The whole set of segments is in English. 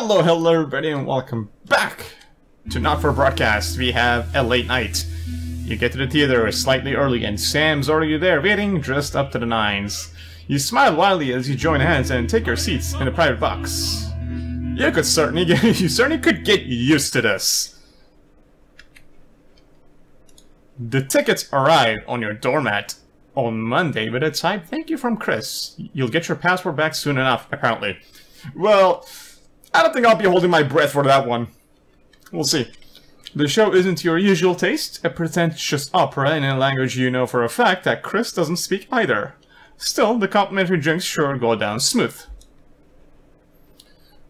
Hello everybody and welcome back to Not For Broadcast. We have a late night. You get to the theater slightly early and Sam's already there waiting, dressed up to the nines. You smile wildly as you join hands and take your seats in the private box. You certainly could get used to this. The tickets arrive on your doormat on Monday with a typed thank you from Chris. You'll get your passport back soon enough, apparently. Well, I don't think I'll be holding my breath for that one. We'll see. The show isn't your usual taste, a pretentious opera in a language you know for a fact that Chris doesn't speak either. Still, the complimentary drinks sure go down smooth.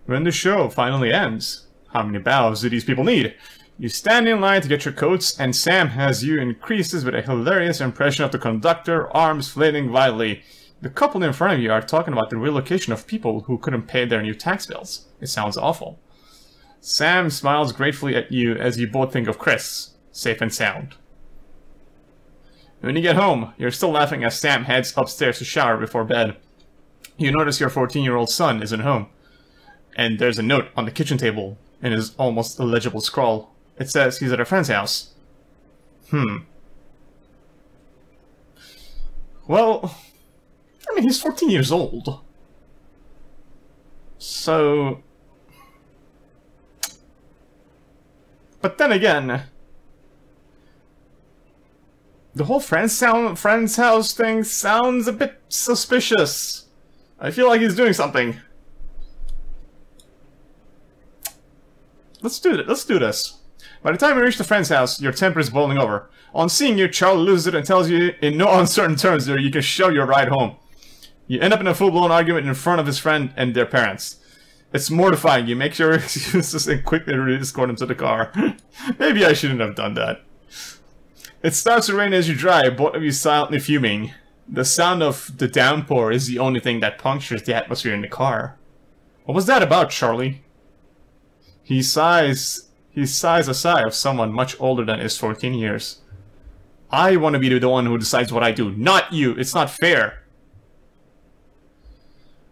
When the show finally ends, how many bows do these people need? You stand in line to get your coats, and Sam has you in creases with a hilarious impression of the conductor, arms flailing wildly. The couple in front of you are talking about the relocation of people who couldn't pay their new tax bills. It sounds awful. Sam smiles gratefully at you as you both think of Chris, safe and sound. When you get home, you're still laughing as Sam heads upstairs to shower before bed. You notice your 14-year-old son isn't home, and there's a note on the kitchen table in his almost illegible scrawl. It says he's at a friend's house. Well, I mean, he's 14 years old. So... But then again... The whole friend's house thing sounds a bit suspicious. I feel like he's doing something. Let's do this. By the time you reach the friend's house, your temper is boiling over. On seeing you, Charlie loses it and tells you in no uncertain terms that you can shove your ride home. You end up in a full-blown argument in front of his friend and their parents. It's mortifying. You make your excuses and quickly escort him to the car. Maybe I shouldn't have done that. It starts to rain as you drive, both of you silently fuming. The sound of the downpour is the only thing that punctures the atmosphere in the car. What was that about, Charlie? He sighs a sigh of someone much older than his 14 years. I want to be the one who decides what I do, not you. It's not fair.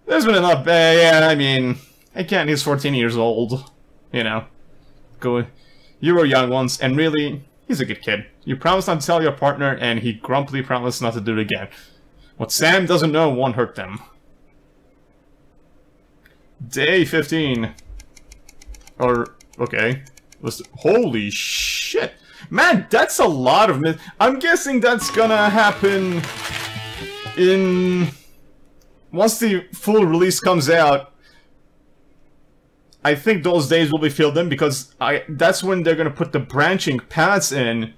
There's been enough, yeah, I mean, again, he's 14 years old, you know. You were young once, and really, he's a good kid. You promised not to tell your partner, and he grumpily promised not to do it again. What Sam doesn't know won't hurt them. Day 15. Okay. Holy shit. Man, that's a lot of I'm guessing that's gonna happen in... Once the full release comes out, I think those days will be filled in because that's when they're gonna put the branching paths in.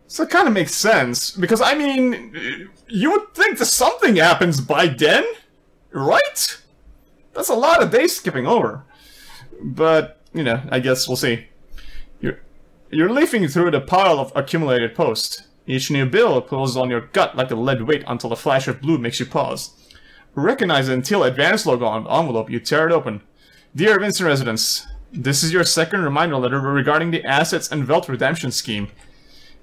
So it kind of makes sense because, I mean, you would think that something happens by then, right? That's a lot of days skipping over. But, you know, I guess we'll see. You're leafing through the pile of accumulated posts. Each new bill pulls on your gut like a lead weight until a flash of blue makes you pause. Recognize the Until Advanced logo on the envelope, you tear it open. Dear Vincent residents, this is your second reminder letter regarding the Assets and Wealth Redemption Scheme.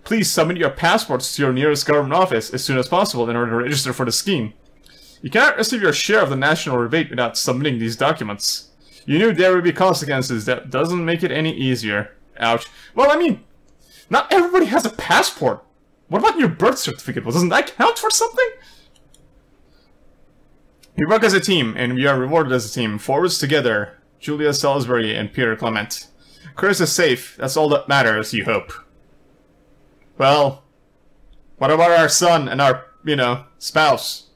Please submit your passports to your nearest government office as soon as possible in order to register for the scheme. You cannot receive your share of the national rebate without submitting these documents. You knew there would be consequences. That doesn't make it any easier. Ouch. Well, I mean, not everybody has a passport. What about your birth certificate? Well, doesn't that count for something? We work as a team, and we are rewarded as a team. Forwards together, Julia Salisbury and Peter Clement. Chris is safe. That's all that matters, you hope. Well, what about our son and our, you know, spouse?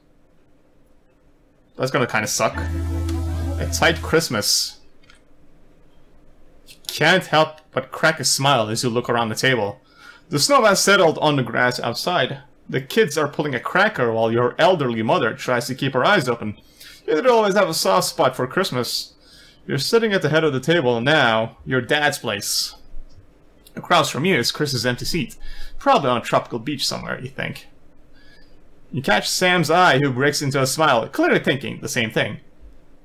That's gonna kind of suck. A tight Christmas. You can't help but crack a smile as you look around the table. The snow has settled on the grass outside. The kids are pulling a cracker while your elderly mother tries to keep her eyes open. You did always have a soft spot for Christmas. You're sitting at the head of the table now, your dad's place. Across from you is Chris's empty seat. Probably on a tropical beach somewhere, you think. You catch Sam's eye, who breaks into a smile, clearly thinking the same thing.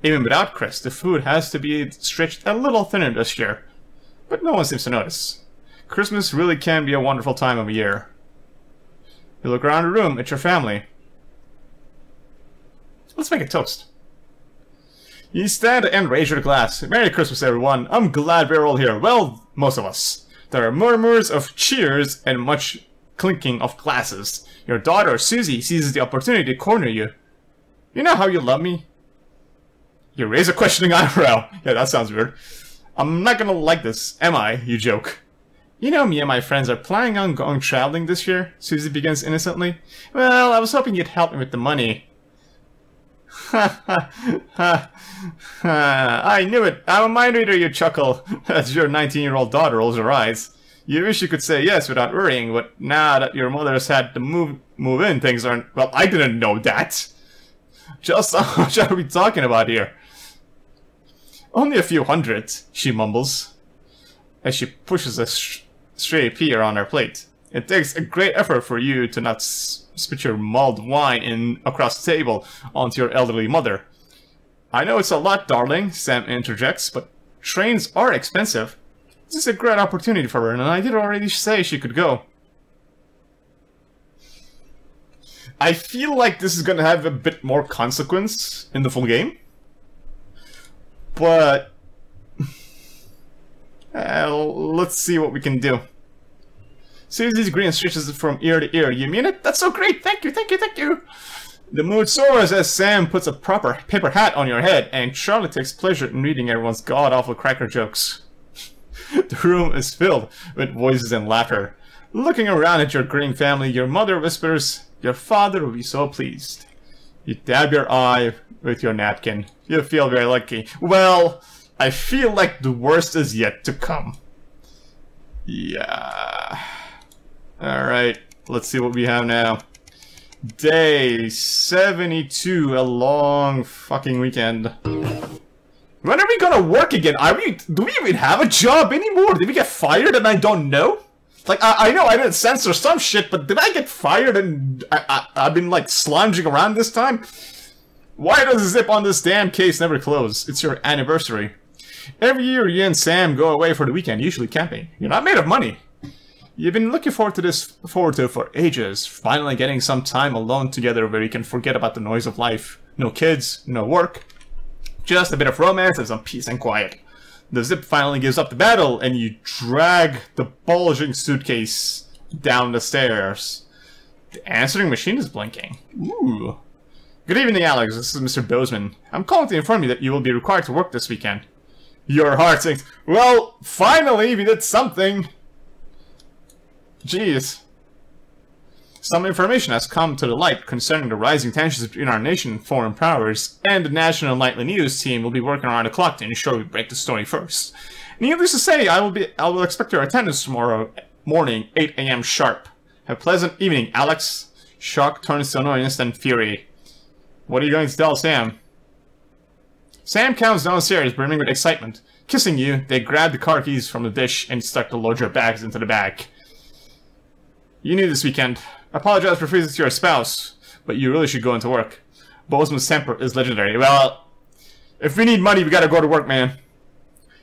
Even without Chris, the food has to be stretched a little thinner this year. But no one seems to notice. Christmas really can be a wonderful time of year. You look around the room at your family. Let's make a toast. You stand and raise your glass. Merry Christmas, everyone. I'm glad we're all here. Well, most of us. There are murmurs of cheers and much clinking of glasses. Your daughter, Susie, seizes the opportunity to corner you. You know how you love me? You raise a questioning eyebrow. Yeah, that sounds weird. I'm not gonna like this, am I? You joke. You know me and my friends are planning on going traveling this year, Susie begins innocently. Well, I was hoping you'd help me with the money. Ha ha ha ha. I knew it. I'm a mind reader, you chuckle, as your 19-year-old daughter rolls her eyes. You wish you could say yes without worrying, but now that your mother's had to move in, things aren't... Well, I didn't know that. Just how much are we talking about here? Only a few hundred, she mumbles, as she pushes a stray pear on her plate. It takes a great effort for you to not spit your mulled wine across the table onto your elderly mother. I know it's a lot, darling, Sam interjects, but trains are expensive. This is a great opportunity for her, and I did already say she could go. I feel like this is gonna have a bit more consequence in the full game. But... let's see what we can do. Susie's grin stretches from ear to ear. You mean it? That's so great! Thank you, thank you, thank you! The mood soars as Sam puts a proper paper hat on your head, and Charlotte takes pleasure in reading everyone's god-awful cracker jokes. The room is filled with voices and laughter. Looking around at your grinning family, your mother whispers, your father will be so pleased. You dab your eye with your napkin. You feel very lucky. Well, I feel like the worst is yet to come. Yeah. Alright, let's see what we have now. Day 72, a long fucking weekend. When are we gonna work again? Do we even have a job anymore? Did we get fired and I don't know? Like, I know I didn't censor some shit, but did I get fired and I've been, like, slounging around this time? Why does the zip on this damn case never close? It's your anniversary. Every year you and Sam go away for the weekend, usually camping. You're not made of money. You've been looking forward to it for ages. Finally getting some time alone together where you can forget about the noise of life. No kids, no work. Just a bit of romance and some peace and quiet. The zip finally gives up the battle, and you drag the bulging suitcase down the stairs. The answering machine is blinking. Ooh. Good evening, Alex. This is Mr. Bozeman. I'm calling to inform you that you will be required to work this weekend. Your heart sinks. Well, finally, we did something. Jeez. Some information has come to the light concerning the rising tensions between our nation and foreign powers, and the National Nightly News team will be working around the clock to ensure we break the story first. Needless to say, I will expect your attendance tomorrow morning, 8 AM sharp. Have a pleasant evening, Alex. Shock turns to annoyance and fury. What are you going to tell Sam? Sam comes downstairs, brimming with excitement. Kissing you, they grab the car keys from the dish and start to load your bags into the bag. You knew this weekend. Apologize for freezing to your spouse, but you really should go into work. Bozeman's temper is legendary. Well, if we need money, we gotta go to work, man.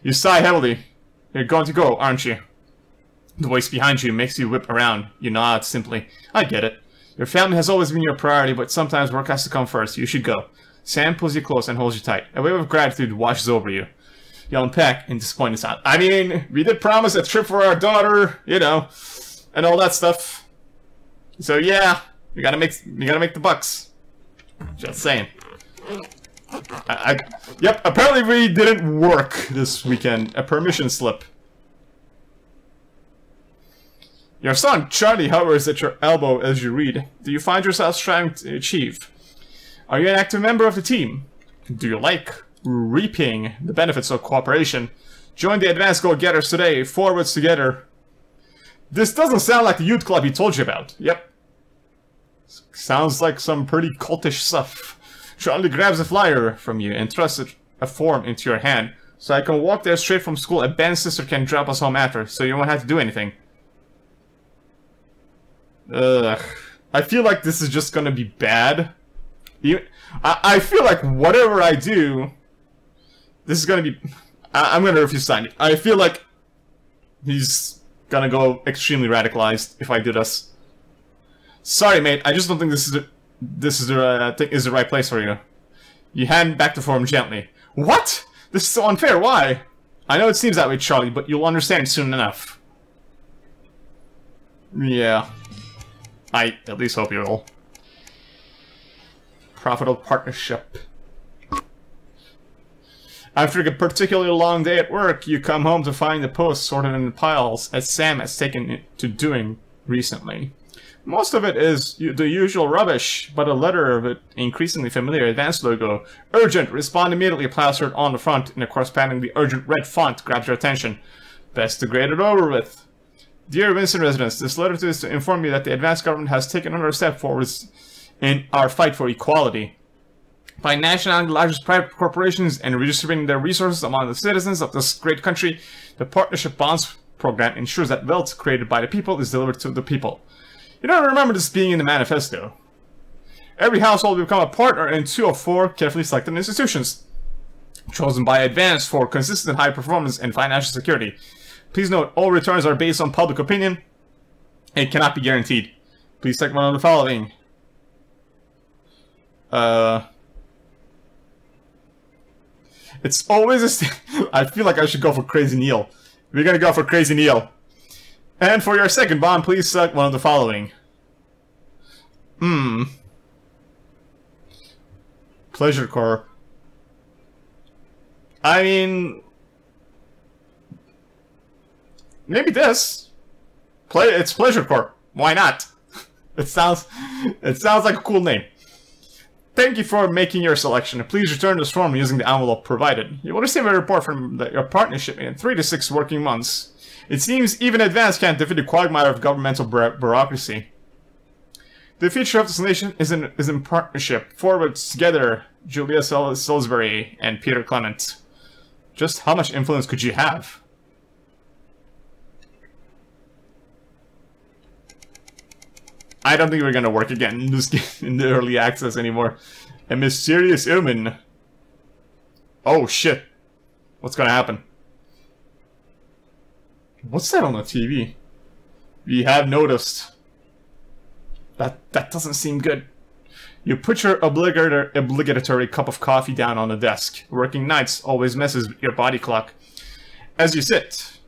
You sigh heavily. You're going to go, aren't you? The voice behind you makes you whip around. You nod simply. I get it. Your family has always been your priority, but sometimes work has to come first. You should go. Sam pulls you close and holds you tight. A wave of gratitude washes over you. You unpack in disappointed silence. I mean, we did promise a trip for our daughter, you know, and all that stuff. So yeah, we gotta make the bucks. Just saying. Yep, apparently we didn't work this weekend. A permission slip. Your son, Charlie, hovers at your elbow as you read. Do you find yourself striving to achieve? Are you an active member of the team? Do you like reaping the benefits of cooperation? Join the Advanced Go-Getters today. Forwards together. This doesn't sound like the youth club he told you about. Yep. Sounds like some pretty cultish stuff. Charlie grabs a flyer from you and thrusts a form into your hand. So I can walk there straight from school and Ben's sister can drop us home after, so you won't have to do anything. Ugh. I feel like this is just gonna be bad. I feel like whatever I do, this is gonna be... I'm gonna refuse to sign it. I feel like he's gonna go extremely radicalized if I do this. Sorry, mate. I just don't think this is the right place for you. You hand back the form gently. What? This is so unfair, why? I know it seems that way, Charlie, but you'll understand soon enough. Yeah. I at least hope you will. Profitable partnership. After a particularly long day at work, you come home to find the post sorted in piles, as Sam has taken to doing recently. Most of it is the usual rubbish, but a letter of it increasingly familiar advanced logo. Urgent, respond immediately, plastered on the front in a correspondingly urgent red font grabs your attention. Best to get it over with. Dear Winston residents, this letter is to inform you that the advanced government has taken another step forward in our fight for equality. By nationalizing the largest private corporations and redistributing their resources among the citizens of this great country, the Partnership Bonds program ensures that wealth created by the people is delivered to the people. You don't remember this being in the manifesto. Every household will become a partner in 2 of 4 carefully selected institutions, chosen by Advance for consistent high performance and financial security. Please note, all returns are based on public opinion and cannot be guaranteed. Please check one of the following. It's always a I feel like I should go for Crazy Neil. We're gonna go for Crazy Neil. And for your second bond, please select one of the following. Pleasure Corp. I mean... maybe this. It's Pleasure Corp. Why not? It sounds like a cool name. Thank you for making your selection. Please return this form using the envelope provided. You will receive a report from your partnership in 3 to 6 working months. It seems even Advance can't defeat the quagmire of governmental bureaucracy. The future of this nation is in partnership. Forward together, Julia Salisbury and Peter Clement. Just how much influence could you have? I don't think we're gonna work again in this game, in the early access anymore. A mysterious omen. Oh shit. What's gonna happen? What's that on the TV? We have noticed. That doesn't seem good. You put your obligatory cup of coffee down on the desk. Working nights always messes with your body clock. As you sit,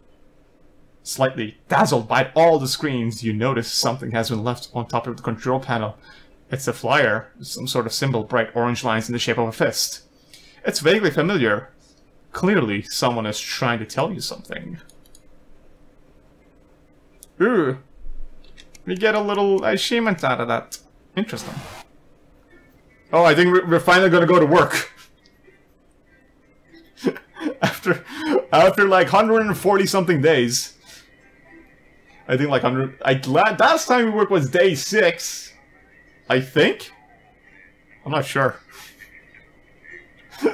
slightly dazzled by all the screens, you notice something has been left on top of the control panel. It's a flyer, some sort of symbol, bright orange lines in the shape of a fist. It's vaguely familiar. Clearly, someone is trying to tell you something. Ooh. We get a little achievement out of that. Interesting. Oh, I think we're finally gonna go to work. after like 140 something days. I think like 100. Last time we worked was day 6. I think? I'm not sure.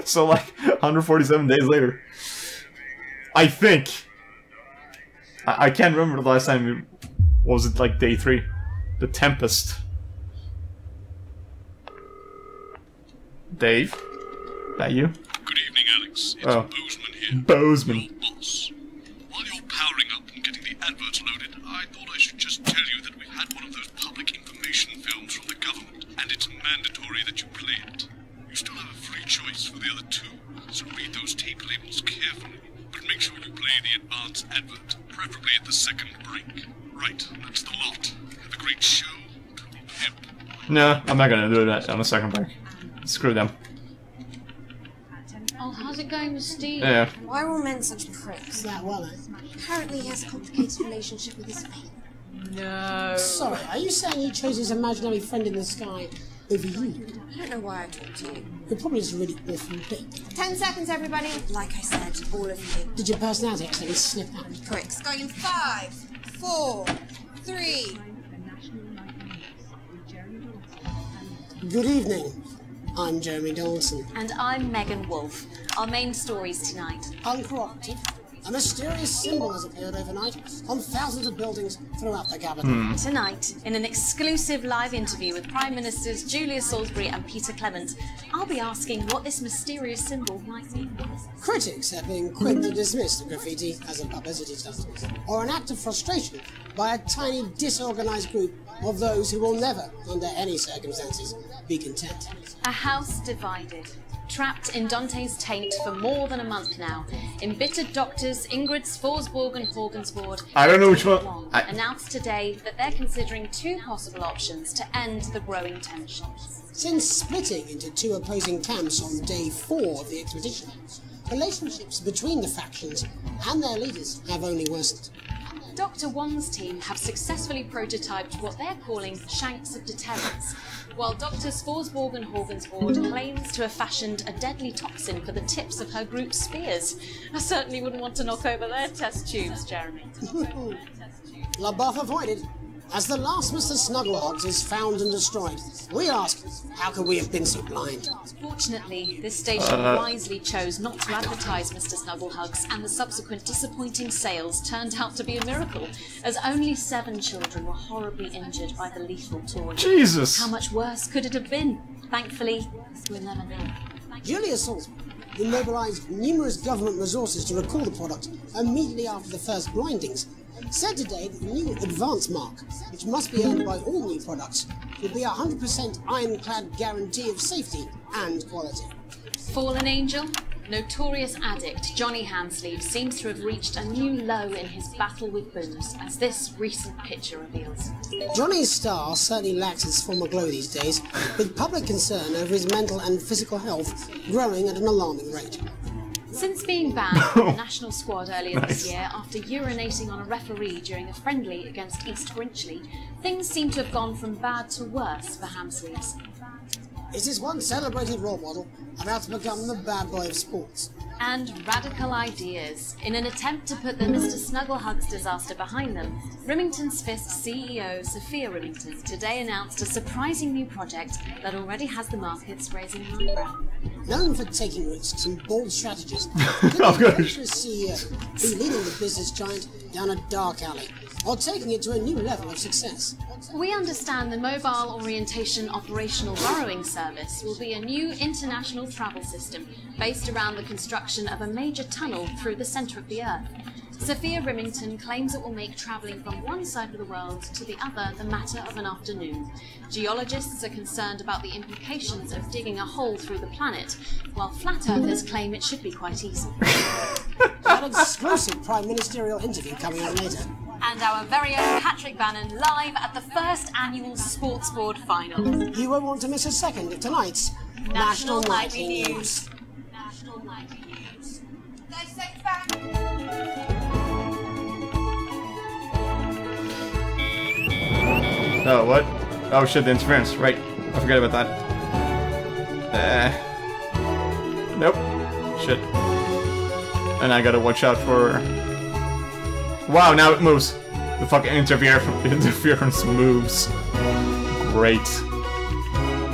So like 147 days later. I think. I can't remember the last time we... was it like day 3? The Tempest. Dave? That you? Good evening, Alex. It's Bozeman here. Bozeman. Boss. While you're powering up and getting the adverts loaded, I thought I should just tell you that we had one of those public information films from the government, and it's mandatory that you play it. You still have a free choice for the other 2, so read those tape labels carefully, but make sure you play the advance advert, preferably at the second break. Right, that's the lot. Have a great show, Total Pimp. No, I'm not gonna do that on the second break. Screw them. Oh, how's it going with Steve? Yeah. Why are all men such pricks? That well, Apparently he has a complicated relationship with his fate. No. sorry, are you saying he chose his imaginary friend in the sky over you? I don't know why I talked to you. You're probably just a really awful bit. 10 seconds, everybody. Like I said, all of you. Did your personality accidentally slip out? Pricks. Going in 5, 4, 3. Good evening. I'm Jeremy Dawson. And I'm Megan Wolfe. Our main stories tonight. Uncorrupted. A mysterious symbol has appeared overnight on thousands of buildings throughout the capital. Tonight, in an exclusive live interview with Prime Ministers Julia Salisbury and Peter Clement, I'll be asking what this mysterious symbol might mean. Critics have been quick to dismiss the graffiti as a publicity stunt, or an act of frustration by a tiny, disorganized group of those who will never, under any circumstances, be content. A house divided. Trapped in Dante's taint for more than a month now, embittered doctors Ingrid Sforsborg and Horgensvord I don't know which one. announced today that they're considering two possible options to end the growing tensions. Since splitting into two opposing camps on day 4 of the expedition, relationships between the factions and their leaders have only worsened. Dr. Wong's team have successfully prototyped what they're calling shanks of deterrence, while Drs. Forsborg and Horgensvord claims to have fashioned a deadly toxin for the tips of her group's spears. I certainly wouldn't want to knock over their test tubes, Jeremy. LaBeouf avoided. As the last Mr. Snugglehogs is found and destroyed, we ask, how could we have been so blind? Fortunately, this station wisely chose not to advertise Mr. Snugglehugs, and the subsequent disappointing sales turned out to be a miracle, as only 7 children were horribly injured by the lethal toy. Jesus! How much worse could it have been? Thankfully, we'll never know. Julius Salisbury, who mobilised numerous government resources to recall the product immediately after the first blindings, said today that the new advance mark, which must be earned by all new products, would be a 100% ironclad guarantee of safety and quality. Fallen angel? Notorious addict Johnny Hansleeve seems to have reached a new low in his battle with booze, as this recent picture reveals. Johnny's star certainly lacks its former glow these days, with public concern over his mental and physical health growing at an alarming rate. Since being banned from the national squad earlier this year after urinating on a referee during a friendly against East Grinchley, things seem to have gone from bad to worse for Hansleeves. Is this one celebrated role model about to become the bad boy of sports? And radical ideas. In an attempt to put the Mr. Snugglehugs disaster behind them, Rimington's Fist CEO Sophia Rimington today announced a surprising new project that already has the markets raising an eyebrow. Known for taking risks and bold strategies, the adventurous CEO be leading the business giant down a dark alley, or taking it to a new level of success. We understand the Mobile Orientation Operational Borrowing Service will be a new international travel system based around the construction of a major tunnel through the centre of the Earth. Sophia Rimington claims it will make travelling from one side of the world to the other the matter of an afternoon. Geologists are concerned about the implications of digging a hole through the planet, while flat earthers claim it should be quite easy. An exclusive Prime Ministerial interview coming up later. And our very own Patrick Bannon live at the first annual Sports Board final. You won't want to miss a second of tonight's National Nightly News. National Nightly News. They say back. Oh, what? Oh shit, the interference. Right. I forgot about that. Nope. Shit. And I gotta watch out for... Wow, now it moves. The fucking interference moves. Great.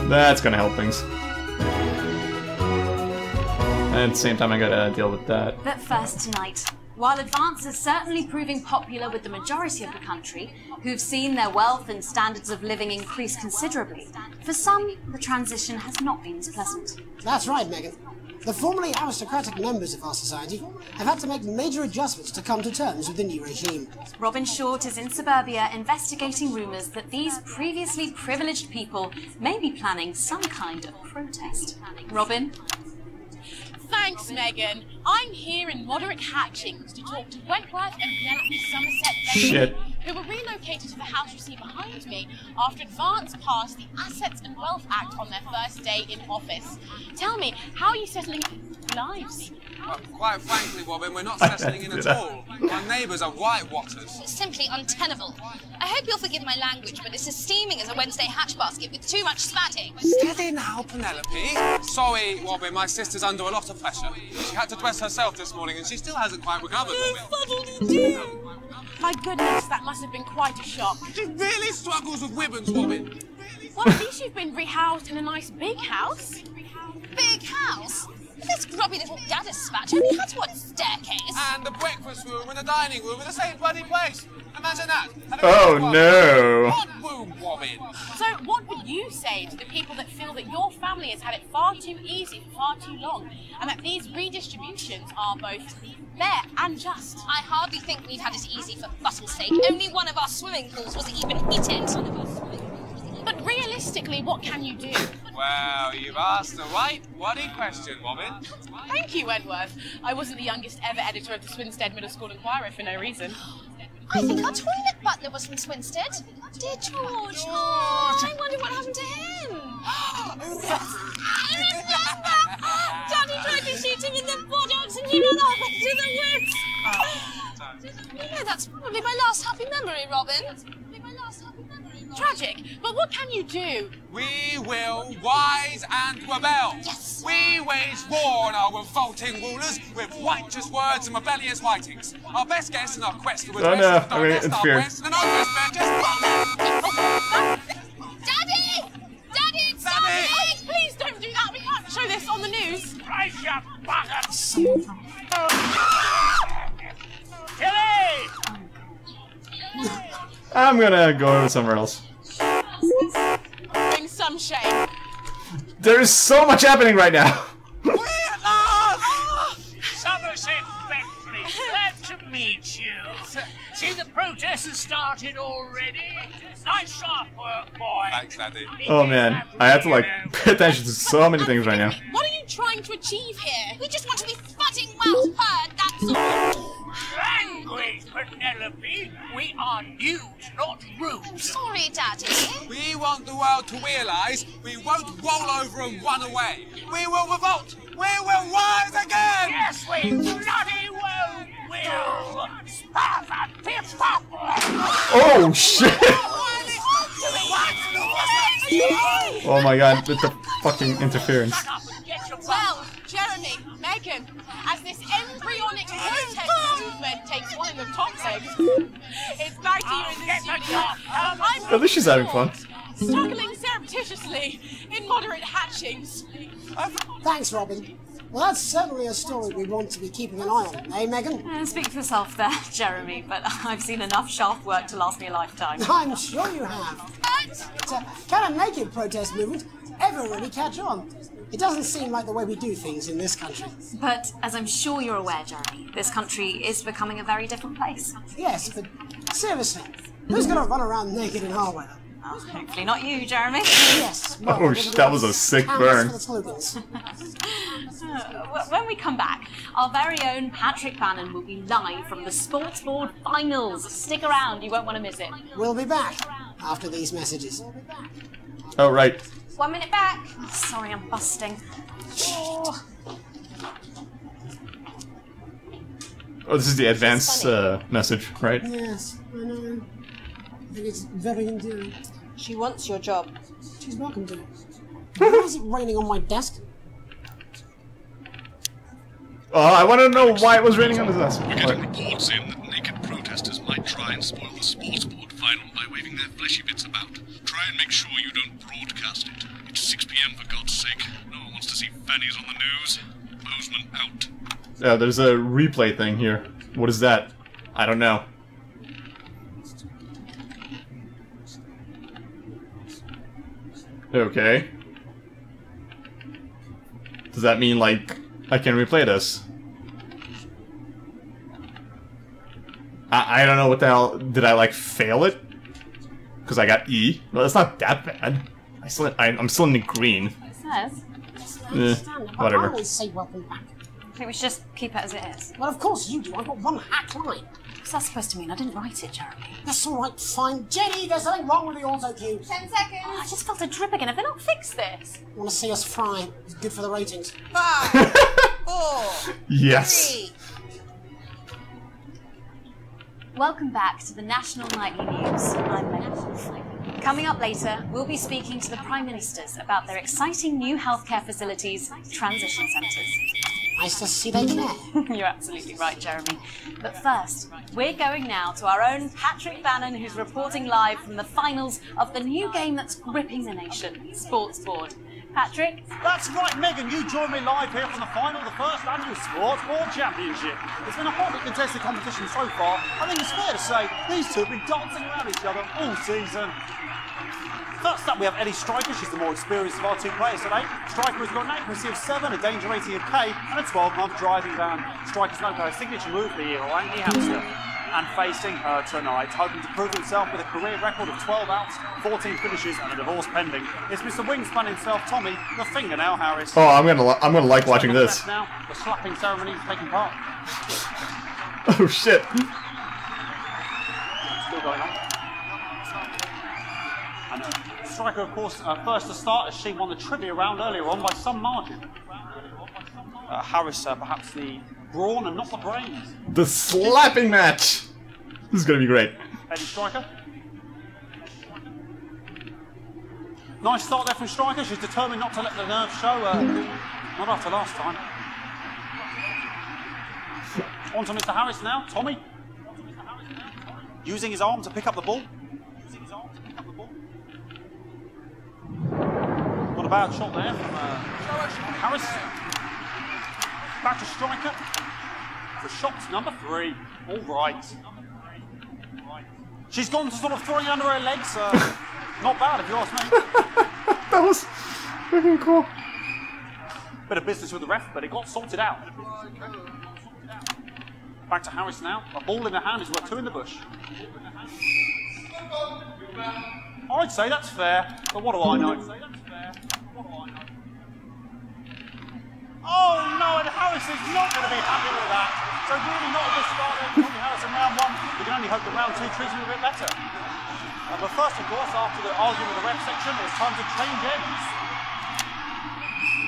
That's gonna help things. And at the same time, I gotta deal with that. But first tonight, while Advance is certainly proving popular with the majority of the country, who've seen their wealth and standards of living increase considerably, for some, the transition has not been as pleasant. That's right, Megan. The formerly aristocratic members of our society have had to make major adjustments to come to terms with the new regime. Robin Short is in suburbia investigating rumours that these previously privileged people may be planning some kind of protest. Robin? Thanks, Megan. I'm here in Moderate Hatchings to talk to Wentworth and Penelope Somerset Shit. who were relocated to the house you see behind me after Advance passed the Assets and Wealth Act on their first day in office. Tell me, how are you settling lives? Well, quite frankly, Robin, we're not settling in at all. Our neighbours are whitewatters. Simply untenable. I hope you'll forgive my language, but it's as steaming as a Wednesday hatch basket with too much spatting. Steady now, Penelope. Sorry, Robin, my sister's under a lot of pressure. She had to dress herself this morning and she still hasn't quite recovered, Robin. My goodness, that must have been quite a shock. She really struggles with ribbons, Robin. Well, at least you've been rehoused in a nice big house. Big house? This grubby little gaddispatch only has one staircase. And the breakfast room and the dining room in the same bloody place. Imagine that. Oh no. Odd room, Robin. So what would you say to the people that feel that your family has had it far too easy for far too long, and that these redistributions are both fair and just? I hardly think we've had it easy for fuss's sake. Only one of our swimming pools was even heated. But realistically, what can you do? Well, you've asked the right bloody question, Robin. Thank you, Wentworth. I wasn't the youngest ever editor of the Swinstead Middle School Inquirer for no reason. I think our toilet butler was from Swinstead. Dear George. Oh, I wonder what happened to him. I remember! Daddy tried to shoot him in the buttocks and he ran off into the woods. You know, that's probably my last happy memory, Robin. Tragic, but what can you do? We will rise and rebel. Yes. We wage war on our revolting rulers with righteous words and rebellious writings. Our best guess in our quest to Oh no, I'm gonna interfere. and our best bet just Daddy! Daddy, it's Daddy! Please don't do that. We can't show this on the news. Right, you buggers! Tilly! I'm gonna go somewhere else. In some shame. There's so much happening right now. Somerset Bentley, glad to meet you. See, the protest has started already. Nice sharp work, boy. Thanks, Daddy. Oh man, I have to like pay attention to so many things right now. What are you trying to achieve here? We just want to be footing well heard, that's all. Language, Penelope. We are news, not rude. Sorry, Daddy. We want the world to realise we won't roll over and run away. We will revolt. We will rise again. Yes, we bloody well will. Spava, pip, pop. Oh shit! Oh my god, with the fucking interference. Well, Jeremy, Megan, as this embryonic protest movement takes one of the Tom's eggs, it's nice to you in the studio. At least she's having fun. Struggling surreptitiously in moderate hatchings. Thanks, Robin. Well, that's certainly a story we want to be keeping an eye on, eh, Megan? Speak for yourself there, Jeremy, but I've seen enough shaft work to last me a lifetime. I'm sure you have. But can a naked protest movement ever really catch on? It doesn't seem like the way we do things in this country. But as I'm sure you're aware, Jeremy, this country is becoming a very different place. Yes, but seriously, who's going to run around naked in our weather? Oh, hopefully not you, Jeremy. Yes. Well, Oh, that was a sick burn. For the slogans. When we come back, our very own Patrick Bannon will be live from the Sports Board Finals. Stick around, you won't want to miss it. We'll be back after these messages. Oh right. 1 minute back. Oh, sorry, I'm busting. Oh. Oh, this is the advance message, right? Yes, I know. I think it's very endearing. She wants your job. She's welcome to it. Why is it raining on my desk? Oh, I want to know why it was raining on the desk. We're getting reports in that naked protesters might try and spoil the sports board final by waving their fleshy bits about. Try and make sure you don't broadcast it. It's 6 PM for God's sake. No one wants to see fannies on the news. Bozeman out. Yeah, there's a replay thing here. What is that? I don't know. Okay. Does that mean, like, I can replay this? I don't know what the hell... Did I, like, fail it? Because I got E? Well, that's not that bad. I'm still in the green. It says. Whatever. I always say welcome back. I think we should just keep it as it is. Well, of course you do. I've got one hack line. What's that supposed to mean? I didn't write it, Jeremy. That's all right, fine. Jenny, there's something wrong with the auto cue. 10 seconds. Oh, I just felt a drip again. Have they not fixed this? Want to see us fry? It's good for the ratings. 5, 4, Yes. 3. Welcome back to the National Nightly News. I'm Megan Wolf. Coming up later, we'll be speaking to the Prime Ministers about their exciting new healthcare facilities, transition centres. Nice to see they care. You're absolutely right, Jeremy. But first, we're going now to our own Patrick Bannon, who's reporting live from the finals of the new game that's gripping the nation, Sports Board. Patrick? That's right, Megan. You join me live here from the final of the first annual Sports Board Championship. It's been a hotly contested competition so far. I think it's fair to say these two have been dancing around each other all season. First up, we have Ellie Striker. She's the more experienced of our two players today. Striker has got an accuracy of 7, a danger rating of K, and a 12-month driving ban. Striker's known for her signature move, the Iranian hamster. and facing her tonight, hoping to prove himself with a career record of 12 outs, 14 finishes, and a divorce pending. It's Mr. Wingspan himself, Tommy, the Fingernail Harris. Oh, I'm gonna like watching this. Now, the slapping ceremony is taking part. Oh shit! Still going on. And Striker, of course, first to start as she won the trivia round earlier on by some margin. Harris, perhaps the brawn and not the brains. The slapping match! This is gonna be great. Eddie Striker. Nice start there from Striker. She's determined not to let the nerves show. Not after last time. On to Mr. Harris now. Tommy. Using his arm to pick up the ball. Not a bad shot there from Harris. Back to Striker for shot number 3. All right. She's gone to sort of throwing under her legs. Not bad if you ask me. That was freaking cool. Bit of business with the ref, but it got sorted out. Back to Harris now. A ball in the hand is worth 2 in the bush. I'd say that's fair, but what do I know? Oh no, and Harris is not going to be happy with that. So really not a good start there for Tommy Harris in round 1. We can only hope that round 2 treats him a bit better. But first, of course, after the argument with the ref section, it's time to change ends.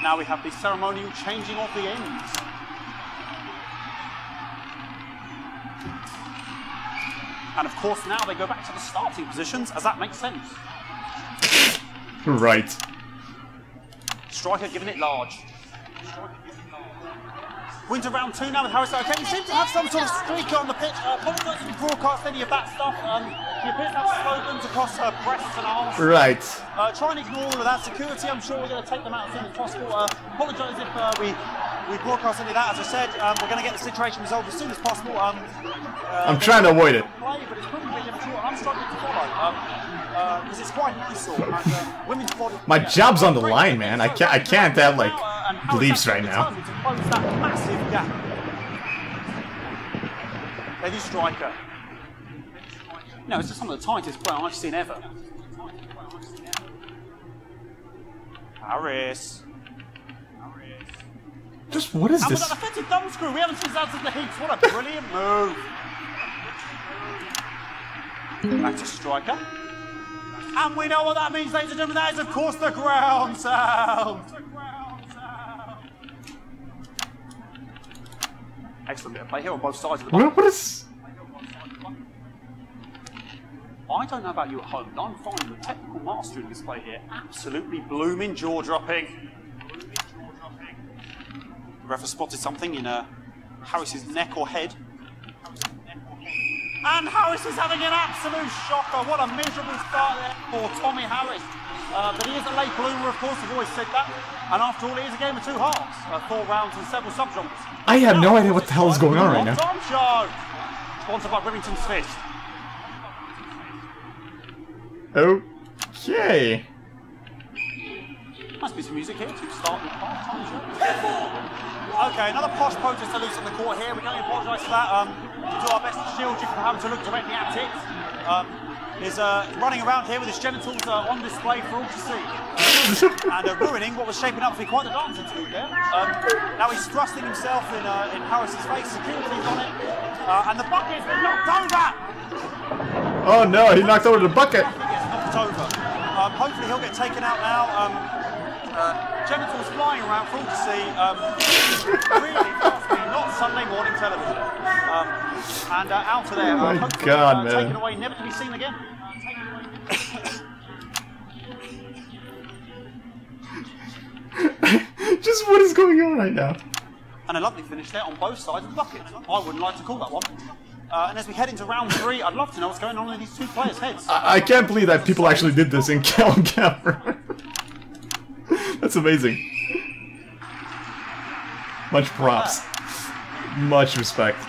Now we have the ceremonial changing of the ends. And of course, now they go back to the starting positions, as that makes sense. Right. Striker giving it large. We're into round 2 now with Harris. Okay, he seems to have some sort of streak on the pitch. Apologise if you broadcast any of that stuff. She appears to have slogans across her breasts and arms. Right. Try and ignore all of that. Security, I'm sure we're going to take them out as soon as possible. Apologise if we broadcast any of that. As I said, we're going to get the situation resolved as soon as possible. I'm trying to avoid it. Play, but it's proving really difficult, and I'm struggling to follow. Because it's quite useful. Women's body. My job's on the line, man. I can't have like beliefs right now. To close that massive gap. Eddie Striker. No, it's some of the tightest play I've seen ever. Harris. Just what is and this? with that offensive thumb screw, we haven't seen that since the heats. What a brilliant move. Back to Striker. And we know what that means, ladies and gentlemen. That is, of course, the ground sound. Excellent bit of play here on both sides of the ball. What is? I don't know about you at home, but I'm finding the technical mastering display here absolutely blooming jaw-dropping. The ref has spotted something in Harris's neck or head. And Harris is having an absolute shocker. What a miserable start there for Tommy Harris. But he is a late bloomer, of course, we've always said that. And after all, it is a game of 2 halves. 4 rounds and several subgenres. I have no idea what the hell is going on right now. Show. Sponsored by Remington's Fist. Okay. Must be some music here to start the half-time show. Okay, another posh protester loose on the court here. We can only apologise for that. We do our best to shield you from having to look directly at it. He's running around here with his genitals on display for all to see. And ruining what was shaping up to be quite the dance interlude there. Now he's thrusting himself in Harris's face. Security's on it. And the bucket's been knocked over! Oh no, he knocked over the bucket! He gets knocked over. Hopefully he'll get taken out now. Genitals flying around for all to see. Really, not Sunday morning television. And out of there. Oh my God, man. Taken away, never to be seen again. Just what is going on right now? And a lovely finish there on both sides of the bucket. I wouldn't like to call that one. And as we head into round 3, I'd love to know what's going on with these 2 players' heads. I can't believe that people actually did this in camera. That's amazing. Much props. Much respect.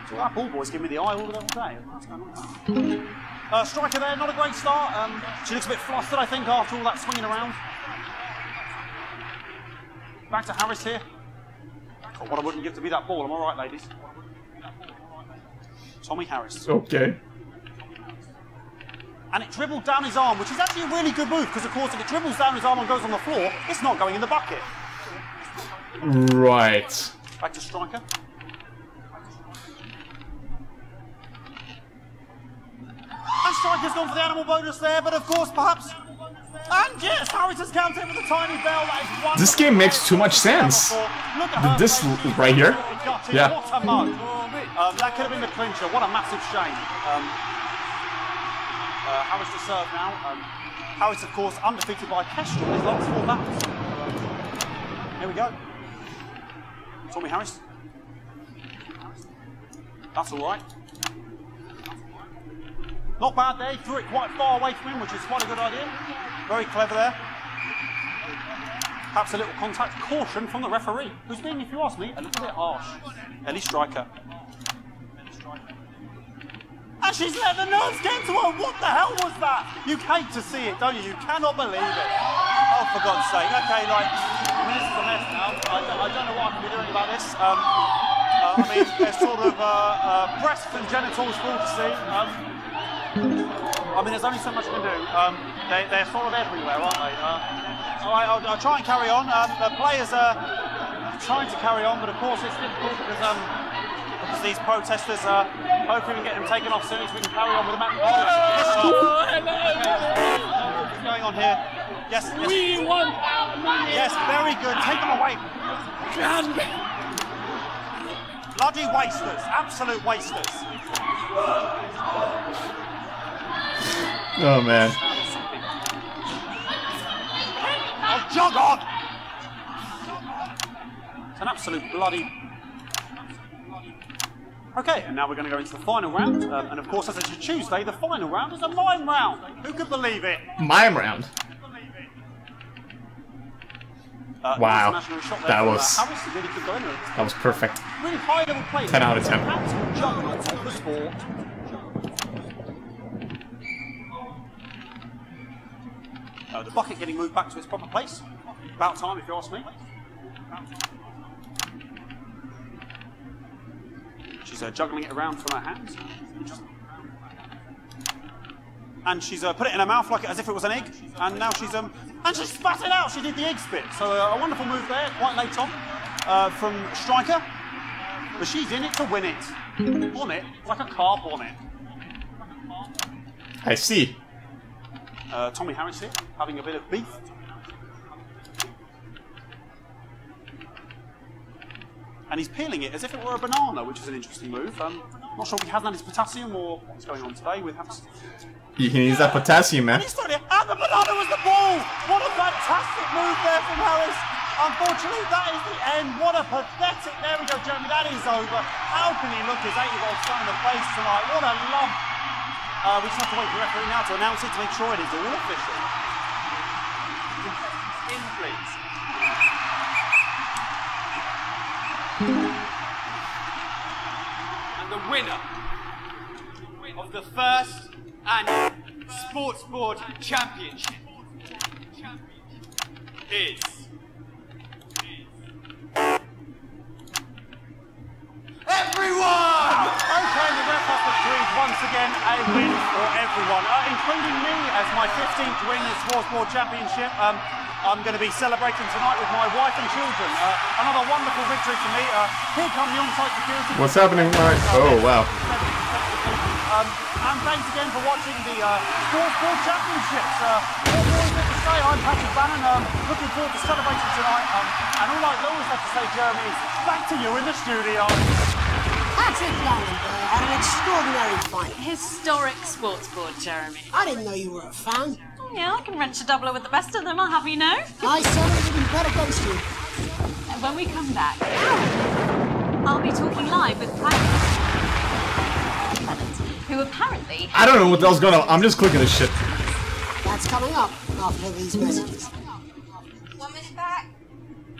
So that ball boy's giving me the eye all day. What's going on? Striker there, not a great start. She looks a bit flustered, I think, after all that swinging around. Back to Harris here. Oh, what I wouldn't give to be that ball, am I right, ladies? Tommy Harris. Okay. And it dribbled down his arm, which is actually a really good move, because of course if it dribbles down his arm and goes on the floor, it's not going in the bucket. Right. Back to striker. And striker's gone for the animal bonus there, but of course perhaps... And yes, Harris has counted with a tiny bell. That is wonderful. This game makes too much sense. This right here? Yeah. What a mug. That could have been the clincher. What a massive shame. Harris to serve now. Harris, of course, undefeated by Kestrel in his last 4 battles. Here we go. Tommy Harris. That's all right. Not bad there. He threw it quite far away from him, which is quite a good idea. Very clever there. Perhaps a little contact caution from the referee, who's being, if you ask me, a little bit harsh. Ellie Striker. And she's let the nerves get to her. What the hell was that? You hate to see it, don't you? You cannot believe it. Oh, for God's sake. Okay, like, I mean, this is a mess now. I don't know what I can be doing about this. I mean, there's sort of breasts and genitals for all to see. I mean, there's only so much I can do. They're sort of everywhere, aren't they? All right, I'll try and carry on. The players are trying to carry on, but of course it's difficult because these protesters are hoping we can get them taken off soon so we can carry on with the match. What's going on here? Yes, yes. We want our money. Yes, very good. Take them away. Bloody wasters. Absolute wasters. Oh man. Oh, jog on! It's an absolute bloody... Okay, and now we're going to go into the final round. And of course, as it's a Tuesday, the final round is a mime round. Who could believe it? Mime round. Wow, that was perfect. Really high level play. 10 out of 10. Juggernauts of the sport. The bucket getting moved back to its proper place. About time, if you ask me. She's juggling it around from her hands. And she's put it in her mouth like as if it was an egg. And now she's spat it out. She did the egg spit. So a wonderful move there, quite late on, from Striker. But she's in it to win it. Bonnet, like a car bonnet. I see. Tommy Harris here, having a bit of beef. And he's peeling it as if it were a banana, which is an interesting move. Not sure if he hasn't had his potassium or what's going on today with Harris. You can use that potassium, man. And the banana was the ball! What a fantastic move there from Harris. Unfortunately, that is the end. What a pathetic... There we go, Jeremy, that is over. How can he look his 80-year-old son in the face tonight? What a lump. We just have to wait for the referee now to announce it to make sure it is all official. In, please. And the winner of the first annual Sports Board Championship is... everyone! Okay, the ref has decreed once again a win for everyone, including me as my 15th win in the Sports Board Championship. I'm going to be celebrating tonight with my wife and children. Another wonderful victory for me. Here come the on-site security. What's happening, Mike? Oh, wow. And thanks again for watching the Sports Board Championships. What more is there to say? I'm Patrick Bannon. Looking forward to celebrating tonight. And all I always have to say, Jeremy, is back to you in the studio. Patrick Bannon, had an extraordinary fight. Historic sports board, Jeremy. I didn't know you were a fan. Oh, yeah, I can wrench a doubler with the best of them, I'll have you know. I certainly didn't bet against you. And when we come back, I'll be talking live with Private, who apparently... I don't know what the hell's going on. I'm just clicking this shit. That's coming up after these messages. 1 minute back.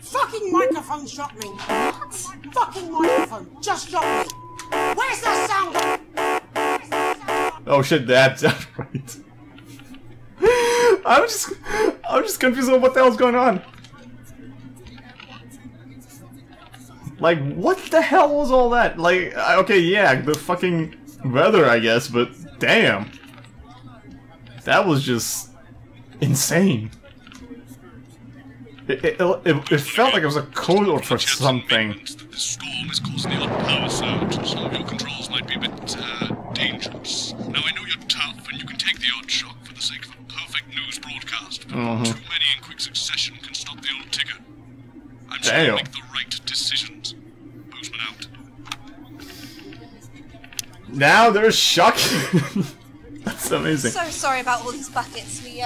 Fucking microphone shot me. What? Fucking microphone just shot me. Where's the sound? Oh shit, that's right. I'm just confused on what the hell's going on. Like, what the hell was all that? Like, okay, yeah, the fucking weather, I guess, but damn. That was just insane. It felt like it was a code for something. The storm is causing the odd power surge. Some of your controls might be a bit dangerous. Now I know you're tough and you can take the odd shock for the sake of a perfect news broadcast, but too many in quick succession can stop the old ticker. I'm sure you'll make the right decisions. Postman out. Now there's shock. That's amazing. So sorry about all these buckets. We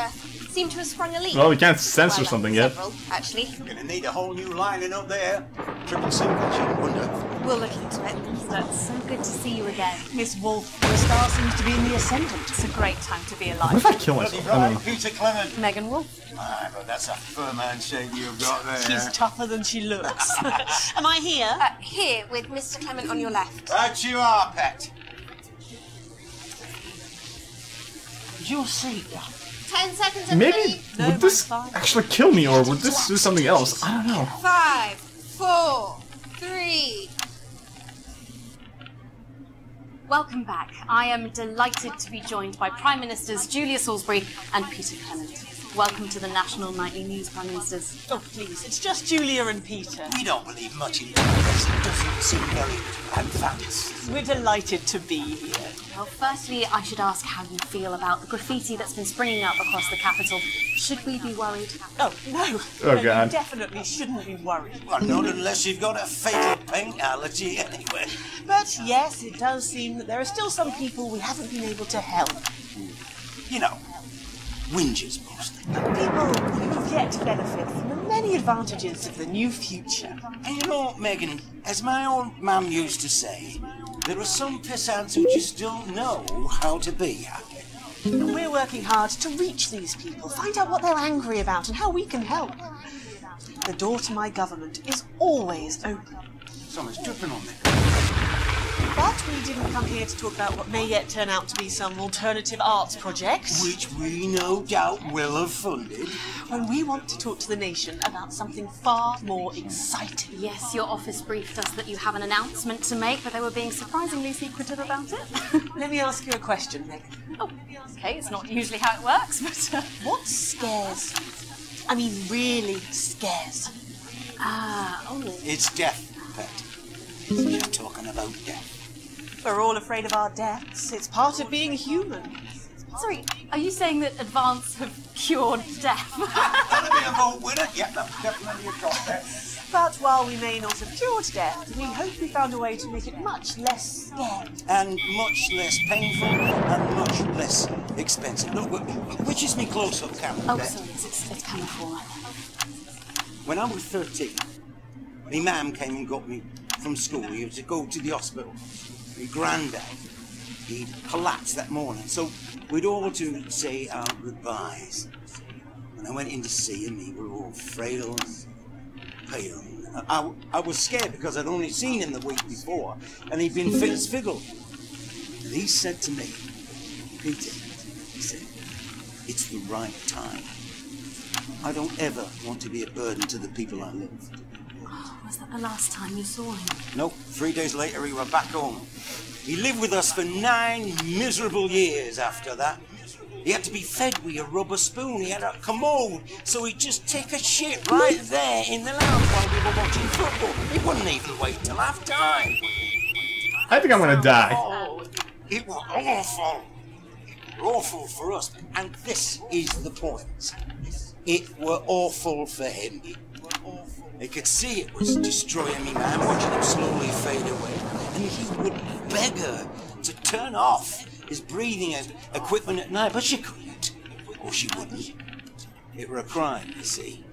seem to have sprung a leak. Well, we can't censor something yet. Several, actually. You're gonna need a whole new lining up there. Triple single, shouldn't wonder. We'll look into it. That's so good to see you again. Miss Wolf, the star seems to be in the ascendant. It's a great time to be What alive. if I kill myself? I mean, Peter Clement. Megan Wolf. Ah, but that's a firm handshake you've got there. She's tougher than she looks. Am I here? Here, with Mr. Clement on your left. Right you are, pet. You'll see. 10 seconds, maybe everybody. would this actually kill me, or would this do something else? I don't know. 5, 4, 3. Welcome back. I am delighted to be joined by Prime Ministers Julia Salisbury and Peter Clement. Welcome to the National Nightly News, Prime Ministers. Oh, please, it's just Julia and Peter. We don't believe much in this. It doesn't seem very advanced. We're delighted to be here. Well, firstly, I should ask how you feel about the graffiti that's been springing up across the capital. Should we be worried? Oh, no. Oh, No, God. you definitely shouldn't be worried. Well, not unless you've got a fatal paint allergy anyway. But yes, it does seem that there are still some people we haven't been able to help. You know, whingers mostly. People who've yet to benefit from the many advantages of the new future. And you know, Megan, as my old mum used to say, there are some pissants who just don't know how to be happy. And we're working hard to reach these people, find out what they're angry about and how we can help. The door to my government is always open. Someone's dripping on me. But we didn't come here to talk about what may yet turn out to be some alternative arts project. Which we no doubt will have funded. When we want to talk to the nation about something far more exciting. Yes, your office briefed us that you have an announcement to make, but they were being surprisingly secretive about it. Let me ask you a question, Megan. Oh, okay, it's not usually how it works, but... What scares you? I mean, really scares you? It's death, pet. You're talking about death. We're all afraid of our deaths. It's part of being human. Sorry, are you saying that Advance have cured death? That'll be a vote winner. Yeah, that's definitely a top bet. But while we may not have cured death, we hope we found a way to make it much less scary. And much less painful and much less expensive. Look, which is me close-up camera? Oh, Bet. sorry, it's coming forward. When I was 13, my mum came and got me from school. We had to go to the hospital. My granddad, he'd collapsed that morning, so we'd all to say our goodbyes. When I went in to see him, he was all frail and pale. I was scared because I'd only seen him the week before, and he'd been fit as fiddle. And he said to me, Peter, he said, it's the right time. I don't ever want to be a burden to the people I live. Was that the last time you saw him? Nope, 3 days later he were back home. He lived with us for 9 miserable years after that. He had to be fed with a rubber spoon. He had a commode, so he'd just take a shit right there in the lounge while we were watching football. He wouldn't even wait till half time. I think I'm gonna die. Oh, it was awful. Awful for us. And this is the point. It were awful for him. He could see it was destroying me, man, watching him slowly fade away. And he would beg her to turn off his breathing equipment at night, but she couldn't. Or she wouldn't. It were a crime, you see.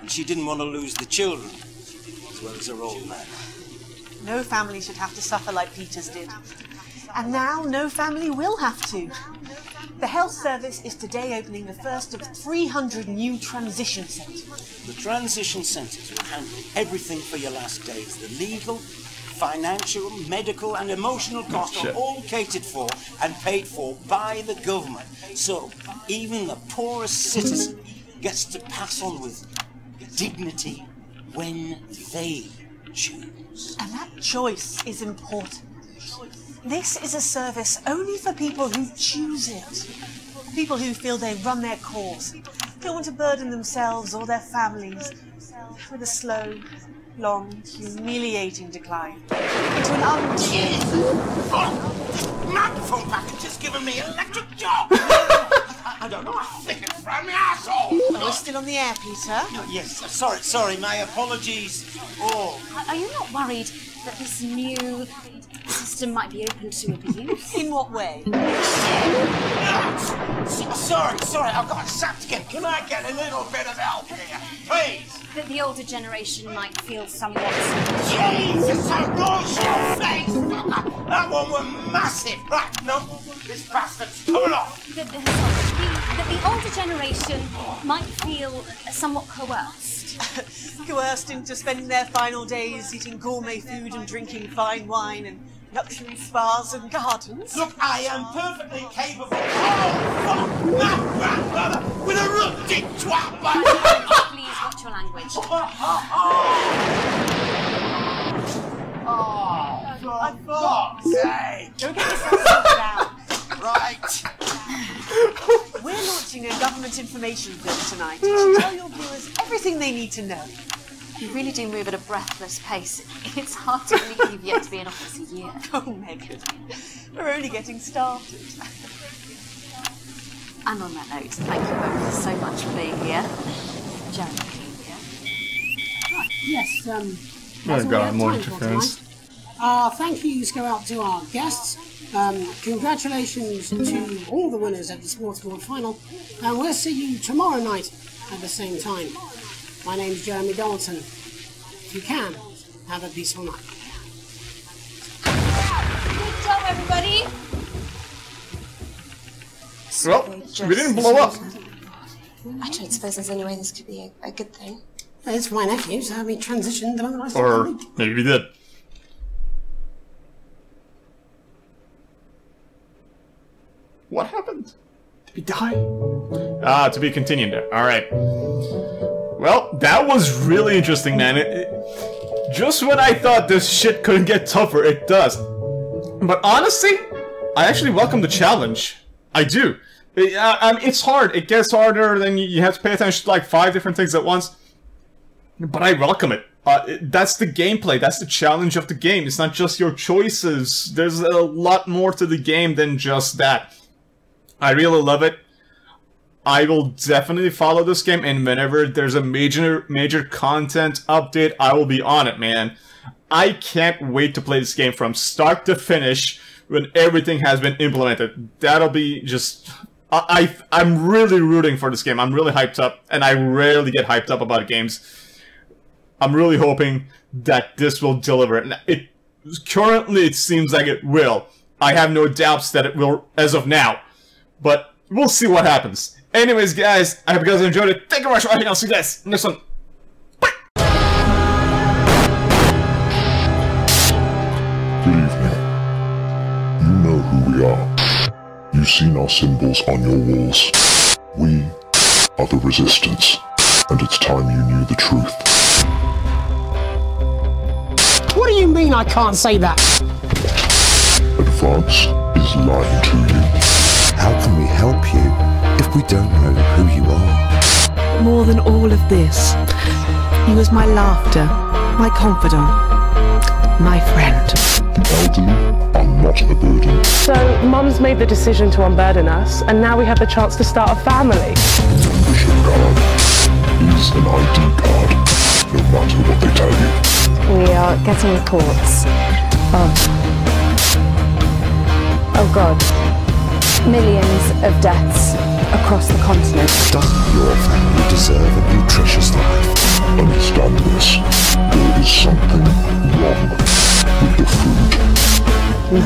And she didn't want to lose the children, as well as her old man. No family should have to suffer like Peter's did. And now no family will have to. The health service is today opening the first of 300 new transition centres. The transition centres will handle everything for your last days. The legal, financial, medical and emotional costs are all catered for and paid for by the government. So even the poorest citizen gets to pass on with dignity when they choose. And that choice is important. This is a service only for people who choose it. People who feel they run their course, don't want to burden themselves or their families with a slow, long, humiliating decline into an Microphone package has given me an electric shock. I don't know, I think it's from my asshole. Oh, we're still on the air, Peter. No, yes, sorry, my apologies. Oh. Are you not worried that this new system might be open to abuse? In what way? Sorry, I've got sapped again. Can I get a little bit of help here, please? That the older generation might feel somewhat... Jesus, I lost your face! That one was massive! Right, no, this bastard's coming off! That the older generation might feel somewhat coerced. Coerced into spending their final days eating gourmet food and drinking fine wine and luxury spas and gardens. Look, I am perfectly capable. Oh, fuck! My grandmother with a rusty twat like that! Please watch your language. Oh, for fuck's sake! Don't get yourself sorted out. Right. We're launching a government information film tonight to tell your viewers everything they need to know. You really do move at a breathless pace. It's hard to believe you've yet to be in office a year. Oh, Megan, we're only getting started. And on that note, thank you both so much for being here. Jeremy. Right, yes, Oh that's all we god, have more time for interference. tonight. Thank yous go out to our guests. Congratulations to all the winners at the Sports Board Final. And we'll see you tomorrow night at the same time. My name's Jeremy Dalton. If you can, have a peaceful night. Good job, everybody. Well, we didn't blow up. I don't suppose there's any way this could be a good thing. It's my nephew, so we transitioned the Or maybe we did. What happened? Did we die? To be continued there. Alright. Well, that was really interesting, man. Just when I thought this shit couldn't get tougher, it does. But honestly, I actually welcome the challenge. I do. It's hard. It gets harder, then you have to pay attention to like 5 different things at once. But I welcome it. That's the gameplay. That's the challenge of the game. It's not just your choices. There's a lot more to the game than just that. I really love it. I will definitely follow this game, and whenever there's a major content update, I will be on it, man. I can't wait to play this game from start to finish when everything has been implemented. That'll be just... I'm really rooting for this game. I'm really hyped up, and I rarely get hyped up about games. I'm really hoping that this will deliver. Currently, it seems like it will. I have no doubts that it will as of now. But we'll see what happens. Anyways, guys, I hope you guys enjoyed it. Thank you very much for watching. I'll see you guys next one. Good evening. You know who we are. You've seen our symbols on your walls. We are the Resistance, and it's time you knew the truth. What do you mean I can't say that? Advance is lying to you. How can we help you if we don't know who you are? More than all of this, he was my laughter, my confidant, my friend. The elderly are not a burden. So, Mum's made the decision to unburden us, and now we have the chance to start a family. Membership card is an ID card, no matter what they tell you. We are getting reports of... oh god, millions of deaths across the continent. Doesn't your family deserve a nutritious life? Understand this. There is something wrong with the food. No.